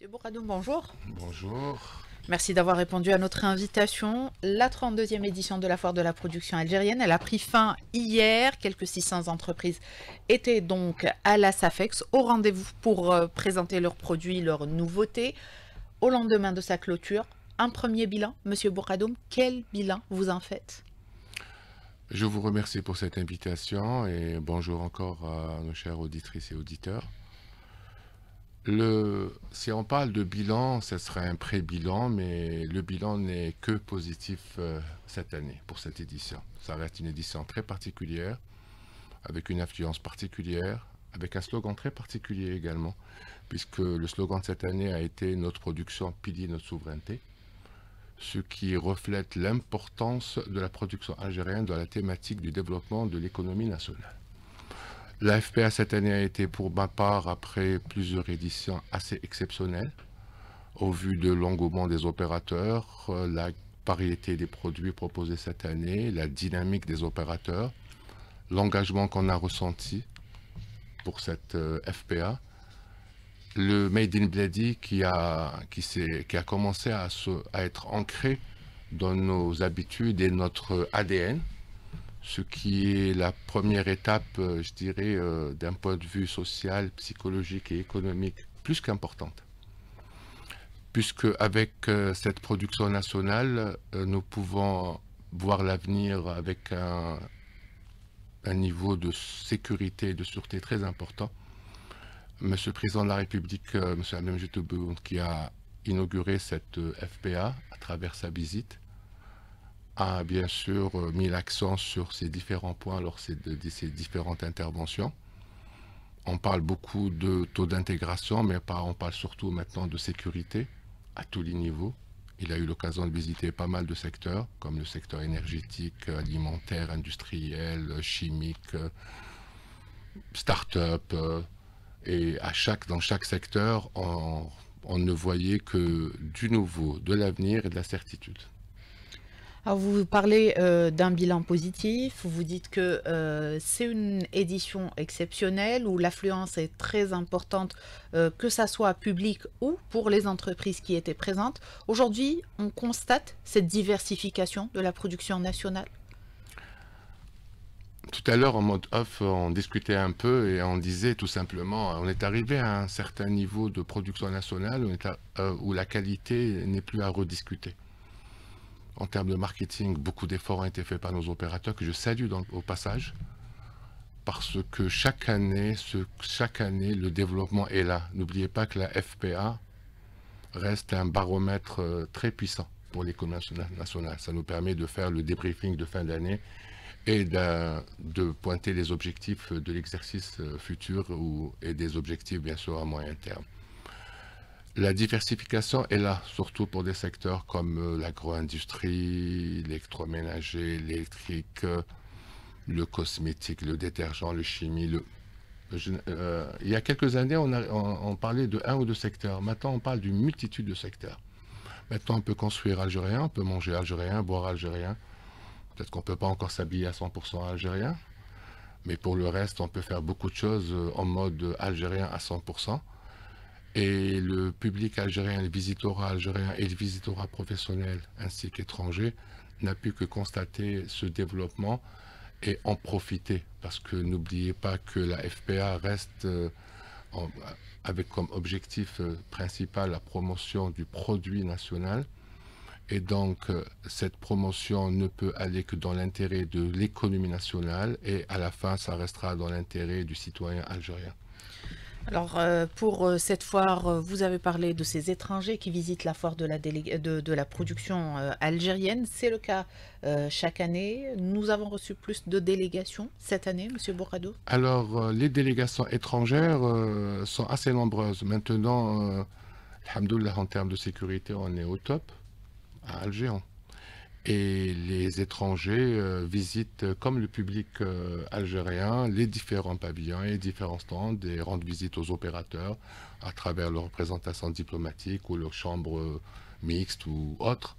Monsieur Bourradoum, bonjour. Bonjour. Merci d'avoir répondu à notre invitation. La 32e édition de la Foire de la production algérienne, elle a pris fin hier. Quelques 600 entreprises étaient donc à la SAFEX au rendez-vous pour présenter leurs produits, leurs nouveautés. Au lendemain de sa clôture, un premier bilan. Monsieur Bourradoum, quel bilan vous en faites? Je vous remercie pour cette invitation et bonjour encore à nos chères auditrices et auditeurs. Si on parle de bilan, ce serait un pré-bilan, mais le bilan n'est que positif cette année pour cette édition. Ça reste une édition très particulière, avec une influence particulière, avec un slogan très particulier également, puisque le slogan de cette année a été notre production, pilier notre souveraineté, ce qui reflète l'importance de la production algérienne dans la thématique du développement de l'économie nationale. La FPA cette année a été pour ma part, après plusieurs éditions, assez exceptionnelle, au vu de l'engouement des opérateurs, la variété des produits proposés cette année, la dynamique des opérateurs, l'engagement qu'on a ressenti pour cette FPA, le Made in Bledy qui a commencé à être ancré dans nos habitudes et notre ADN, ce qui est la première étape, je dirais, d'un point de vue social, psychologique et économique, plus qu'importante. Puisque avec cette production nationale, nous pouvons voir l'avenir avec un niveau de sécurité et de sûreté très important. Monsieur le Président de la République, Monsieur Abdelmadjid Tebboune, qui a inauguré cette FPA à travers sa visite, a bien sûr mis l'accent sur ces différents points lors de ces différentes interventions. On parle beaucoup de taux d'intégration, mais on parle surtout maintenant de sécurité à tous les niveaux. Il a eu l'occasion de visiter pas mal de secteurs, comme le secteur énergétique, alimentaire, industriel, chimique, start-up. Et dans chaque secteur, on ne voyait que du nouveau, de l'avenir et de la certitude. Alors vous parlez d'un bilan positif, vous dites que c'est une édition exceptionnelle où l'affluence est très importante, que ça soit public ou pour les entreprises qui étaient présentes. Aujourd'hui, on constate cette diversification de la production nationale. Tout à l'heure, en mode off, on discutait un peu et on disait tout simplement, on est arrivé à un certain niveau de production nationale où la qualité n'est plus à rediscuter. En termes de marketing, beaucoup d'efforts ont été faits par nos opérateurs, que je salue au passage, parce que chaque année, le développement est là. N'oubliez pas que la FPA reste un baromètre très puissant pour l'économie nationale. Ça nous permet de faire le débriefing de fin d'année et de pointer les objectifs de l'exercice futur et des objectifs bien sûr à moyen terme. La diversification est là, surtout pour des secteurs comme l'agro-industrie, l'électroménager, l'électrique, le cosmétique, le détergent, le chimie. Il y a quelques années, on parlait de un ou deux secteurs. Maintenant, on parle d'une multitude de secteurs. Maintenant, on peut construire algérien, on peut manger algérien, boire algérien. Peut-être qu'on ne peut pas encore s'habiller à 100% algérien, mais pour le reste, on peut faire beaucoup de choses en mode algérien à 100%. Et le public algérien, les visiteurs algériens et les visiteurs professionnels ainsi qu'étrangers n'a pu que constater ce développement et en profiter. Parce que n'oubliez pas que la FPA reste avec comme objectif principal la promotion du produit national. Et donc, cette promotion ne peut aller que dans l'intérêt de l'économie nationale et à la fin, ça restera dans l'intérêt du citoyen algérien. Alors, pour cette foire, vous avez parlé de ces étrangers qui visitent la foire de la production algérienne. C'est le cas chaque année. Nous avons reçu plus de délégations cette année, Monsieur Bourrado. Alors, les délégations étrangères sont assez nombreuses. Maintenant, alhamdoulilah, en termes de sécurité, on est au top à Alger. Et les étrangers visitent, comme le public algérien, les différents pavillons et les différents stands et rendent visite aux opérateurs à travers leurs représentations diplomatiques ou leurs chambres mixtes ou autres,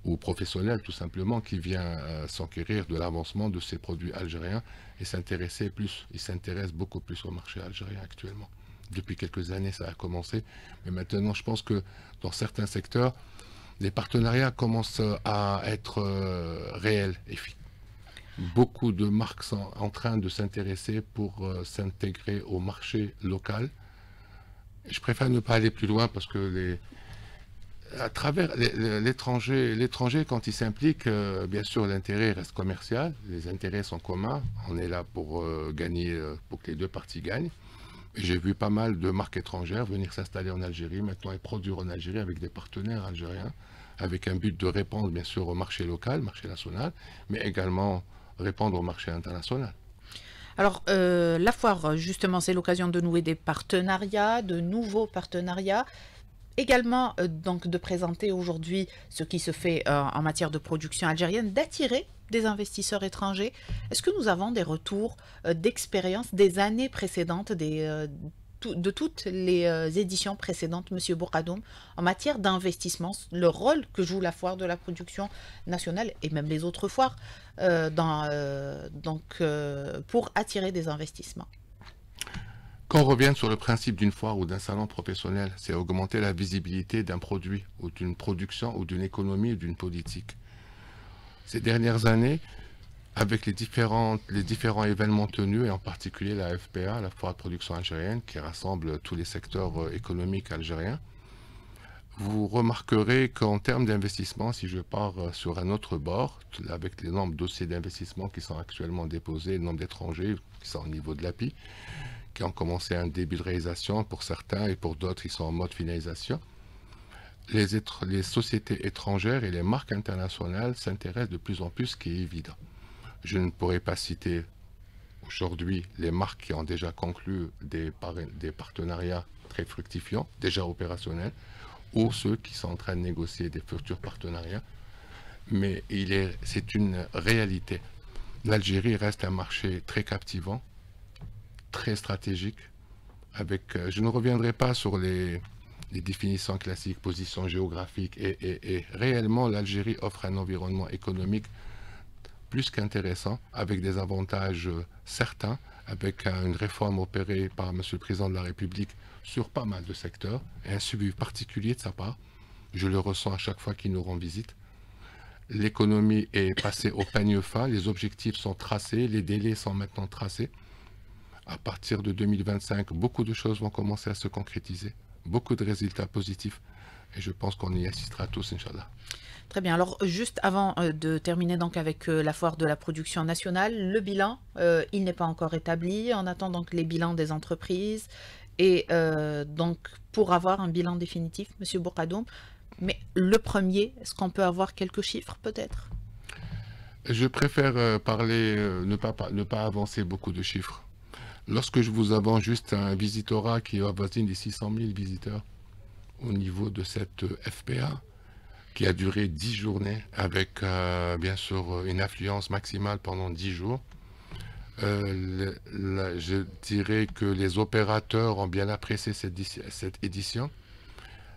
ou professionnelles tout simplement, qui vient s'enquérir de l'avancement de ces produits algériens et s'intéresser plus. Ils s'intéressent beaucoup plus au marché algérien actuellement. Depuis quelques années, ça a commencé. Mais maintenant, je pense que dans certains secteurs, les partenariats commencent à être réels. Et beaucoup de marques sont en train de s'intéresser pour s'intégrer au marché local. Je préfère ne pas aller plus loin parce que à travers l'étranger, quand il s'implique, bien sûr, l'intérêt reste commercial. Les intérêts sont communs. On est là pour gagner, pour que les deux parties gagnent. J'ai vu pas mal de marques étrangères venir s'installer en Algérie, maintenant et produire en Algérie avec des partenaires algériens, avec un but de répondre, bien sûr, au marché local, marché national, mais également répondre au marché international. Alors, la foire, justement, c'est l'occasion de nouer des partenariats, de nouveaux partenariats. Également, donc, de présenter aujourd'hui ce qui se fait en matière de production algérienne, d'attirer des investisseurs étrangers. Est-ce que nous avons des retours d'expérience des années précédentes, de toutes les éditions précédentes, Monsieur Bourgadoum, en matière d'investissement, le rôle que joue la foire de la production nationale et même les autres foires pour attirer des investissements? Qu'on revienne sur le principe d'une foire ou d'un salon professionnel, c'est augmenter la visibilité d'un produit ou d'une production ou d'une économie ou d'une politique. Ces dernières années, avec les différents événements tenus, et en particulier la FPA, la foire de production algérienne, qui rassemble tous les secteurs économiques algériens, vous remarquerez qu'en termes d'investissement, si je pars sur un autre bord, avec les nombres de dossiers d'investissement qui sont actuellement déposés, le nombre d'étrangers qui sont au niveau de l'API, qui ont commencé un début de réalisation pour certains et pour d'autres, ils sont en mode finalisation. Les sociétés étrangères et les marques internationales s'intéressent de plus en plus, ce qui est évident. Je ne pourrais pas citer aujourd'hui les marques qui ont déjà conclu des partenariats très fructifiants, déjà opérationnels, ou ceux qui sont en train de négocier des futurs partenariats. Mais c'est une réalité. L'Algérie reste un marché très captivant, très stratégique. Je ne reviendrai pas sur les définitions classiques, position géographique, et réellement l'Algérie offre un environnement économique plus qu'intéressant, avec des avantages certains, avec une réforme opérée par M. le Président de la République sur pas mal de secteurs, et un suivi particulier de sa part. Je le ressens à chaque fois qu'il nous rend visite. L'économie est passée au peigne fin, les objectifs sont tracés, les délais sont maintenant tracés. À partir de 2025, beaucoup de choses vont commencer à se concrétiser, beaucoup de résultats positifs, et je pense qu'on y assistera tous, Inch'Allah. Très bien. Alors, juste avant de terminer donc avec la foire de la production nationale, le bilan, il n'est pas encore établi. On attend donc les bilans des entreprises. Et donc, pour avoir un bilan définitif, Monsieur Bourgadoum, mais le premier, est-ce qu'on peut avoir quelques chiffres peut-être? Je préfère ne pas avancer beaucoup de chiffres. Lorsque je vous avance juste un visitorat qui avoisine les 600 000 visiteurs au niveau de cette FPA, qui a duré 10 journées avec bien sûr une affluence maximale pendant 10 jours. Je dirais que les opérateurs ont bien apprécié cette édition.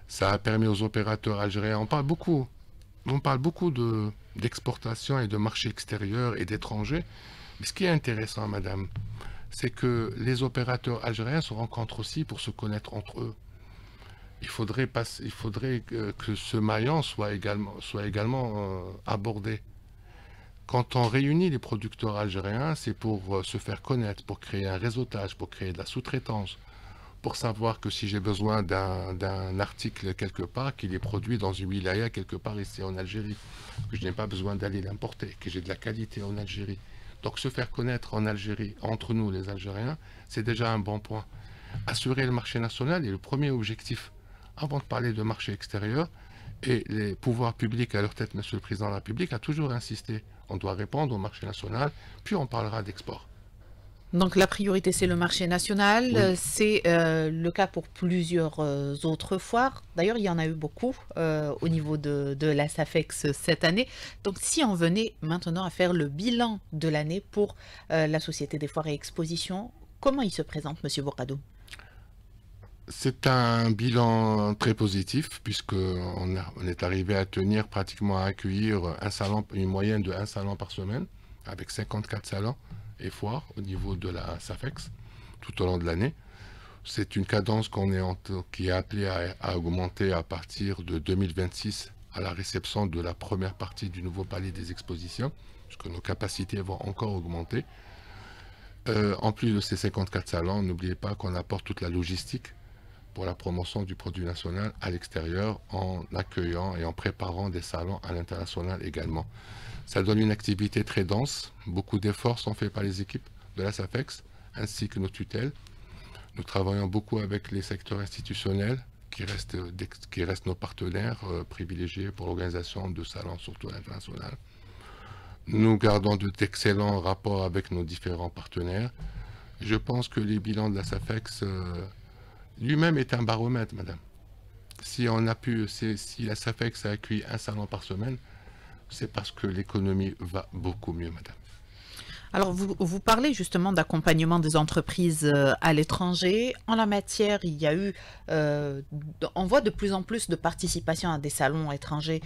Ça a permis aux opérateurs algériens, on parle beaucoup d'exportation et de marché extérieur et d'étrangers. Mais ce qui est intéressant, madame, c'est que les opérateurs algériens se rencontrent aussi pour se connaître entre eux. Il faudrait que ce maillon soit également abordé. Quand on réunit les producteurs algériens, c'est pour se faire connaître, pour créer un réseautage, pour créer de la sous-traitance, pour savoir que si j'ai besoin d'un article quelque part, qu'il est produit dans une wilaya quelque part ici en Algérie, que je n'ai pas besoin d'aller l'importer, que j'ai de la qualité en Algérie. Donc se faire connaître en Algérie, entre nous les Algériens, c'est déjà un bon point. Assurer le marché national est le premier objectif. Avant de parler de marché extérieur, et les pouvoirs publics, à leur tête, Monsieur le Président de la République, a toujours insisté. On doit répondre au marché national, puis on parlera d'export. Donc la priorité, c'est le marché national. Oui. C'est le cas pour plusieurs autres foires. D'ailleurs, il y en a eu beaucoup au niveau de la SAFEX cette année. Donc si on venait maintenant à faire le bilan de l'année pour la Société des foires et expositions, comment il se présente, Monsieur Bourgadoum? C'est un bilan très positif, puisqu'on est arrivé à tenir pratiquement à accueillir une moyenne de 1 salon par semaine, avec 54 salons et foires au niveau de la SAFEX, tout au long de l'année. C'est une cadence qui est appelée à augmenter à partir de 2026 à la réception de la première partie du nouveau palais des expositions, puisque nos capacités vont encore augmenter. En plus de ces 54 salons, n'oubliez pas qu'on apporte toute la logistique pour la promotion du produit national à l'extérieur en accueillant et en préparant des salons à l'international également. Ça donne une activité très dense. Beaucoup d'efforts sont faits par les équipes de la SAFEX ainsi que nos tutelles. Nous travaillons beaucoup avec les secteurs institutionnels qui restent nos partenaires privilégiés pour l'organisation de salons, surtout à l'international. Nous gardons d'excellents rapports avec nos différents partenaires. Je pense que les bilans de la SAFEX lui-même est un baromètre, madame. Si la SAFEX a accueilli un salon par semaine, c'est parce que l'économie va beaucoup mieux, madame. Alors, vous parlez justement d'accompagnement des entreprises à l'étranger. En la matière, il y a eu, on voit de plus en plus de participation à des salons étrangers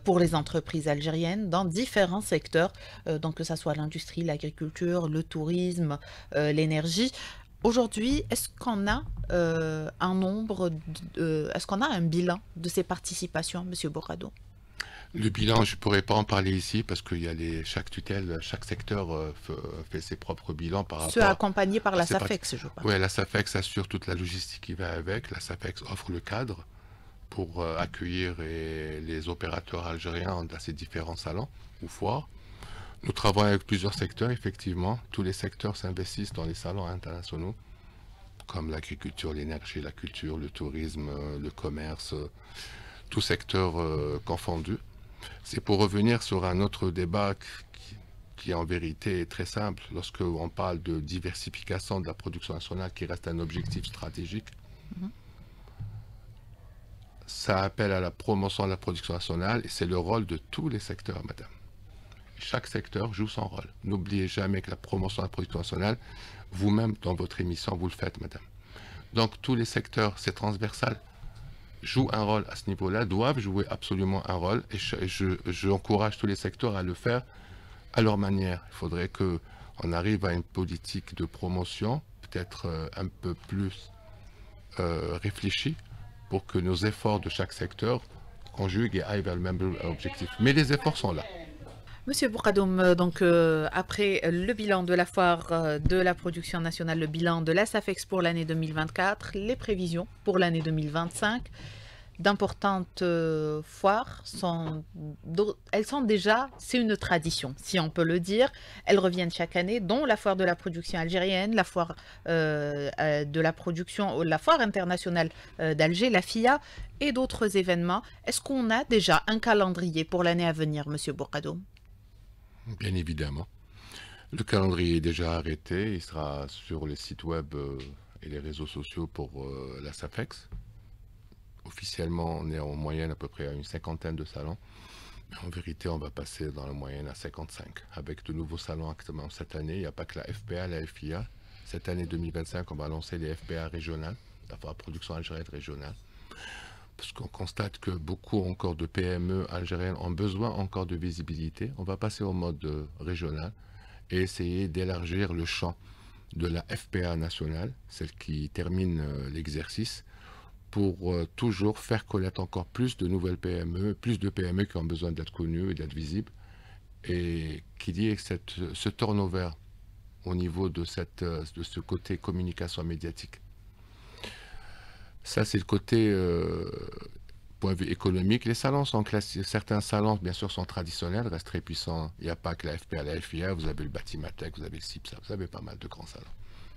pour les entreprises algériennes dans différents secteurs, donc que ce soit l'industrie, l'agriculture, le tourisme, l'énergie. Aujourd'hui, est-ce qu'on a est-ce qu'on a un bilan de ces participations, Monsieur Bourado? Le bilan, je ne pourrais pas en parler ici parce qu'il y a chaque tutelle, chaque secteur fait ses propres bilans par rapport Ceux accompagnés par la à SAFEX, je parle. Oui, la SAFEX assure toute la logistique qui va avec. La SAFEX offre le cadre pour accueillir les opérateurs algériens dans ces différents salons ou foires. Nous travaillons avec plusieurs secteurs, effectivement. Tous les secteurs s'investissent dans les salons internationaux, comme l'agriculture, l'énergie, la culture, le tourisme, le commerce, tout secteur confondu. C'est pour revenir sur un autre débat qui en vérité est très simple. Lorsque on parle de diversification de la production nationale, qui reste un objectif stratégique, ça appelle à la promotion de la production nationale et c'est le rôle de tous les secteurs, madame. Chaque secteur joue son rôle. N'oubliez jamais que la promotion de la production nationale, vous-même dans votre émission, vous le faites, madame. Donc tous les secteurs, c'est transversal, jouent un rôle à ce niveau-là, doivent jouer absolument un rôle et je encourage tous les secteurs à le faire à leur manière. Il faudrait qu'on arrive à une politique de promotion peut-être un peu plus réfléchie pour que nos efforts de chaque secteur conjuguent et aillent vers le même objectif. Mais les efforts sont là. Monsieur Bourkadoum, donc après le bilan de la foire de la production nationale, le bilan de la SAFEX pour l'année 2024, les prévisions pour l'année 2025, d'importantes foires elles sont déjà, c'est une tradition, si on peut le dire. Elles reviennent chaque année, dont la foire de la production algérienne, la foire de la production, la foire internationale d'Alger, la FIA, et d'autres événements. Est-ce qu'on a déjà un calendrier pour l'année à venir, Monsieur Bourkadoum? Bien évidemment. Le calendrier est déjà arrêté. Il sera sur les sites web et les réseaux sociaux pour la SAFEX. Officiellement, on est en moyenne à peu près à une cinquantaine de salons. Mais en vérité, on va passer dans la moyenne à 55. Avec de nouveaux salons actuellement cette année. Il n'y a pas que la FPA, la FIA. Cette année 2025, on va lancer les FPA régionales, la production algérienne régionale. Parce qu'on constate que beaucoup encore de PME algériennes ont besoin encore de visibilité. On va passer au mode régional et essayer d'élargir le champ de la FPA nationale, celle qui termine l'exercice, pour toujours faire connaître encore plus de nouvelles PME, plus de PME qui ont besoin d'être connues et d'être visibles, et qu'il y ait ce turnover au niveau de ce côté communication médiatique. Ça, c'est le côté point de vue économique. Les salons sont classiques. Certains salons, bien sûr, sont traditionnels, restent très puissants. Il n'y a pas que la FPA, la FIA. Vous avez le Batimatec, vous avez le CIPSA, vous avez pas mal de grands salons.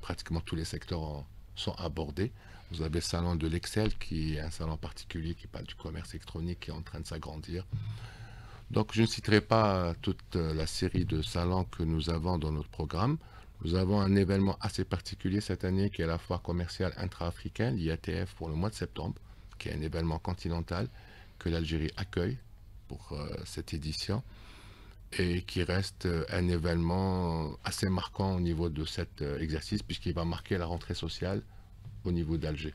Pratiquement tous les secteurs sont abordés. Vous avez le salon de l'Excel, qui est un salon particulier qui parle du commerce électronique, qui est en train de s'agrandir. Donc, je ne citerai pas toute la série de salons que nous avons dans notre programme. Nous avons un événement assez particulier cette année qui est la foire commerciale intra-africaine, l'IATF, pour le mois de septembre, qui est un événement continental que l'Algérie accueille pour cette édition et qui reste un événement assez marquant au niveau de cet exercice puisqu'il va marquer la rentrée sociale au niveau d'Alger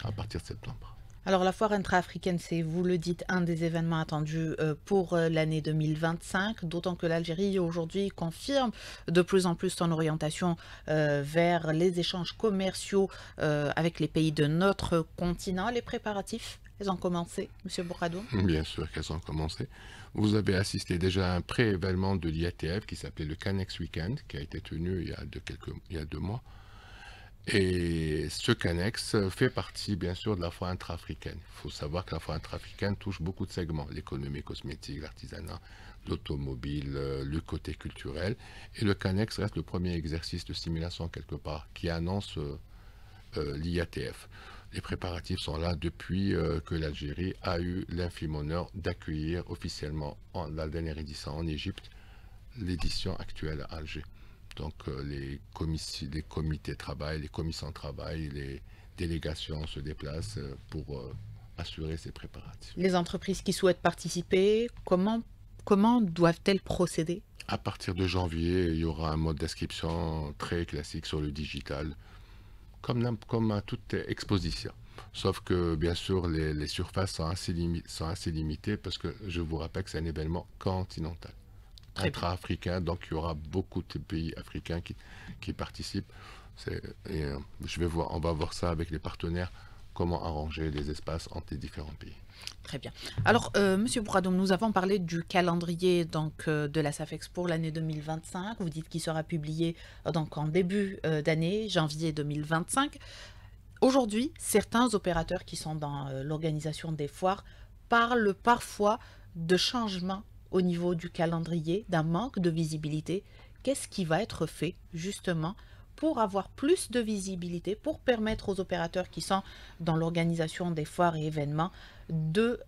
à partir de septembre. Alors la foire intra-africaine, c'est, vous le dites, un des événements attendus pour l'année 2025, d'autant que l'Algérie aujourd'hui confirme de plus en plus son orientation vers les échanges commerciaux avec les pays de notre continent. Les préparatifs, ils ont commencé, Monsieur Bourradoum? Bien sûr qu'elles ont commencé. Vous avez assisté déjà à un pré-événement de l'IATF qui s'appelait le Canex Weekend, qui a été tenu il y a 2 mois. Et ce Canex fait partie, bien sûr, de la foire intra-africaine. Il faut savoir que la foire intra-africaine touche beaucoup de segments, l'économie cosmétique, l'artisanat, l'automobile, le côté culturel. Et le Canex reste le premier exercice de simulation, quelque part, qui annonce l'IATF. Les préparatifs sont là depuis que l'Algérie a eu l'infime honneur d'accueillir officiellement la dernière édition en Égypte, l'édition actuelle à Alger. Donc les comités travaillent, les commissions travaillent, les délégations se déplacent pour assurer ces préparatifs. Les entreprises qui souhaitent participer, comment doivent-elles procéder? À partir de janvier, il y aura un mode d'inscription très classique sur le digital, comme à toute exposition. Sauf que, bien sûr, les surfaces sont assez limitées parce que je vous rappelle que c'est un événement continental, intra-africain, donc il y aura beaucoup de pays africains qui participent. On va voir ça avec les partenaires, comment arranger les espaces entre les différents pays. Très bien. Alors, Monsieur Bouradoum, nous avons parlé du calendrier donc, de la SAFEX pour l'année 2025. Vous dites qu'il sera publié donc, en début d'année, janvier 2025. Aujourd'hui, certains opérateurs qui sont dans l'organisation des foires parlent parfois de changements au niveau du calendrier, d'un manque de visibilité. Qu'est-ce qui va être fait justement pour avoir plus de visibilité, pour permettre aux opérateurs qui sont dans l'organisation des foires et événements de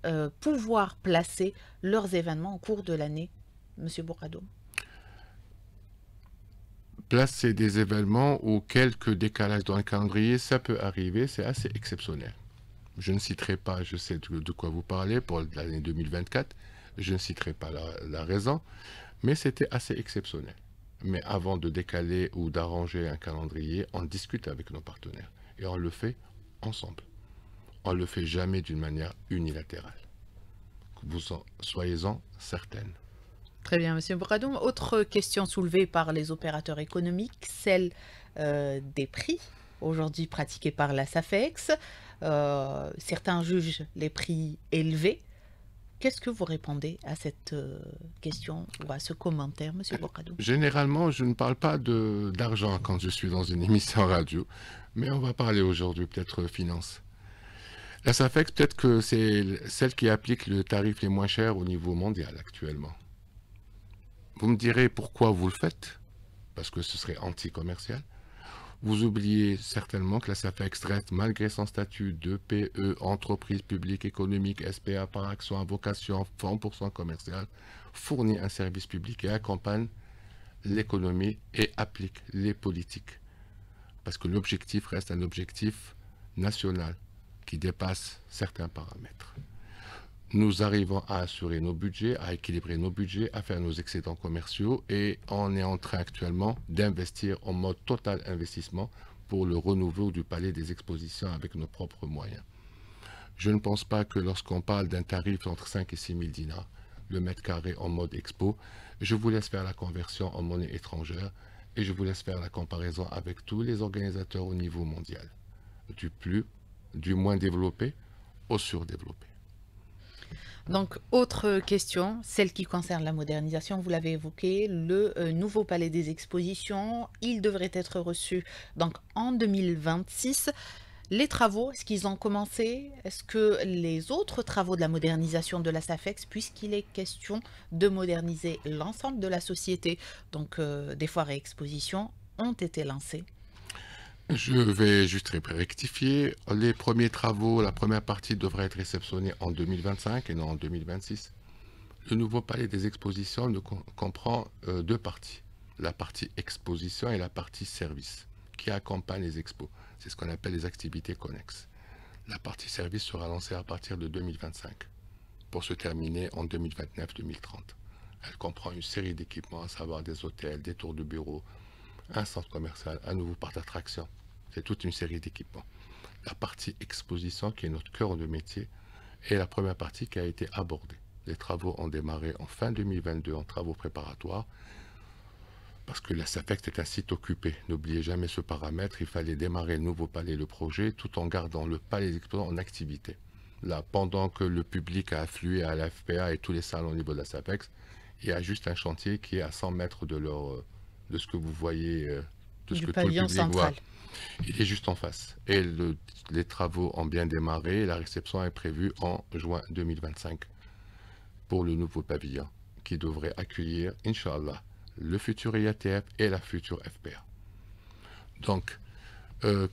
pouvoir placer leurs événements au cours de l'année, Monsieur Bouradoum? Placer des événements ou quelques décalages dans le calendrier, ça peut arriver, c'est assez exceptionnel. Je ne citerai pas, je sais de quoi vous parlez pour l'année 2024, je ne citerai pas la raison, mais c'était assez exceptionnel. Mais avant de décaler ou d'arranger un calendrier, on discute avec nos partenaires et on le fait ensemble. On ne le fait jamais d'une manière unilatérale. Soyez-en certaines. Très bien, Monsieur Bouradoum. Autre question soulevée par les opérateurs économiques, celle des prix aujourd'hui pratiqués par la SAFEX. Certains jugent les prix élevés. Qu'est-ce que vous répondez à cette question ou à ce commentaire, Monsieur Bouradoum? Généralement, je ne parle pas d'argent quand je suis dans une émission radio, mais on va parler aujourd'hui peut-être finance. La SAFEX, peut-être que c'est celle qui applique le tarif les moins chers au niveau mondial actuellement. Vous me direz pourquoi vous le faites, parce que ce serait anti-commercial. Vous oubliez certainement que la SAFEX reste, malgré son statut de PE, entreprise publique économique, SPA par action à vocation, fonds pour cent commercial, fournit un service public et accompagne l'économie et applique les politiques. Parce que l'objectif reste un objectif national qui dépasse certains paramètres. Nous arrivons à assurer nos budgets, à équilibrer nos budgets, à faire nos excédents commerciaux et on est en train actuellement d'investir en mode total investissement pour le renouveau du palais des expositions avec nos propres moyens. Je ne pense pas que lorsqu'on parle d'un tarif entre 5 et 6 000 dinars, le mètre carré en mode expo, je vous laisse faire la conversion en monnaie étrangère et je vous laisse faire la comparaison avec tous les organisateurs au niveau mondial, du moins développé au surdéveloppé. Donc, autre question, celle qui concerne la modernisation, vous l'avez évoqué, le nouveau palais des expositions, il devrait être reçu donc en 2026. Les travaux, est-ce qu'ils ont commencé? Est-ce que les autres travaux de la modernisation de la SAFEX, puisqu'il est question de moderniser l'ensemble de la société, donc des foires et expositions, ont été lancés? Je vais juste rectifier. Les premiers travaux, la première partie devrait être réceptionnée en 2025 et non en 2026. Le nouveau palais des expositions comprend 2 parties. La partie exposition et la partie service qui accompagne les expos. C'est ce qu'on appelle les activités connexes. La partie service sera lancée à partir de 2025 pour se terminer en 2029-2030. Elle comprend une série d'équipements, à savoir des hôtels, des tours de bureaux, un centre commercial, un nouveau parc d'attractions. C'est toute une série d'équipements. la partie exposition qui est notre cœur de métier est la première partie qui a été abordée. Les travaux ont démarré en fin 2022 en travaux préparatoires parce que la SAFEX est un site occupé. N'oubliez jamais ce paramètre, il fallait démarrer le nouveau palais, le projet, tout en gardant le palais d'exposition en activité. Là, pendant que le public a afflué à la FPA et tous les salles au niveau de la SAFEX, il y a juste un chantier qui est à 100 mètres de ce que vous voyez, de ce Du que tout le pavillon public central. voit. Il est juste en face. Et les travaux ont bien démarré. La réception est prévue en juin 2025 pour le nouveau pavillon qui devrait accueillir, Inch'Allah, le futur IATF et la future FPA. Donc,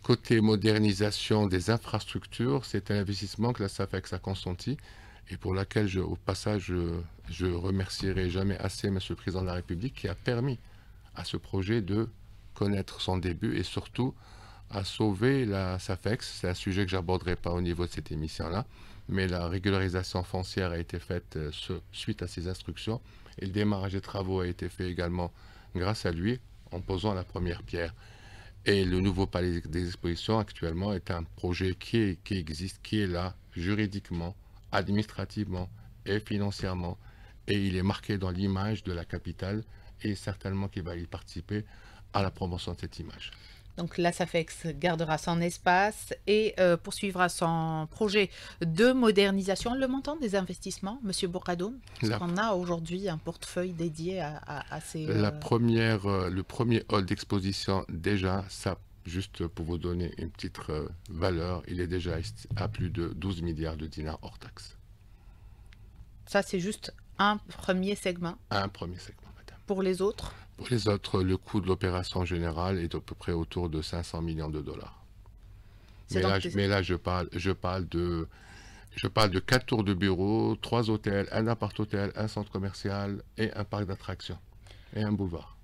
côté modernisation des infrastructures, c'est un investissement que la SAFEX a consenti et pour laquelle, au passage, je remercierai jamais assez M. le Président de la République qui a permis à ce projet de connaître son début et surtout à sauver la SAFEX. C'est un sujet que j'aborderai pas au niveau de cette émission-là, mais la régularisation foncière a été faite suite à ces instructions et le démarrage des travaux a été fait également grâce à lui en posant la première pierre. Et le nouveau palais des expositions actuellement est un projet qui existe, qui est là juridiquement, administrativement et financièrement. Et il est marqué dans l'image de la capitale et certainement qu'il va y participer à la promotion de cette image. Donc la SAFEX gardera son espace et poursuivra son projet de modernisation. Le montant des investissements, Monsieur Bourgadoum, est-ce qu'on a aujourd'hui un portefeuille dédié à ces... Le premier hall d'exposition, déjà, ça, juste pour vous donner une petite valeur, il est déjà à plus de 12 milliards de dinars hors taxes. Ça, c'est juste un premier segment. Un premier segment, madame. Pour les autres? Pour les autres, le coût de l'opération générale est à peu près autour de 500 millions de dollars. Mais là, je parle de 4 tours de bureau, 3 hôtels, un appart-hôtel, un centre commercial et un parc d'attractions et un boulevard.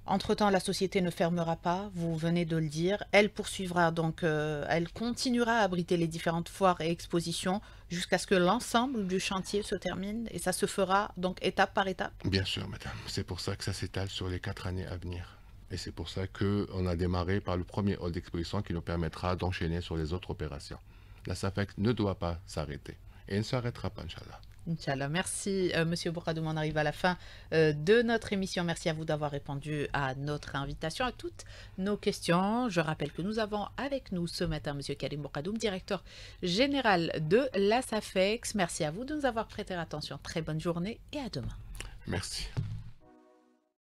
Entre-temps, la société ne fermera pas, vous venez de le dire. Elle poursuivra donc, elle continuera à abriter les différentes foires et expositions jusqu'à ce que l'ensemble du chantier se termine et ça se fera donc étape par étape. Bien sûr, madame. C'est pour ça que ça s'étale sur les 4 années à venir. Et c'est pour ça qu'on a démarré par le premier hall d'exposition qui nous permettra d'enchaîner sur les autres opérations. La SAFEX ne doit pas s'arrêter et ne s'arrêtera pas, Inch'Allah. Inch'Allah. Merci, Monsieur Bourgadoum. On arrive à la fin de notre émission. Merci à vous d'avoir répondu à notre invitation, à toutes nos questions. Je rappelle que nous avons avec nous ce matin Monsieur Karim Bourgadoum, directeur général de la SAFEX. Merci à vous de nous avoir prêté attention. Très bonne journée et à demain. Merci.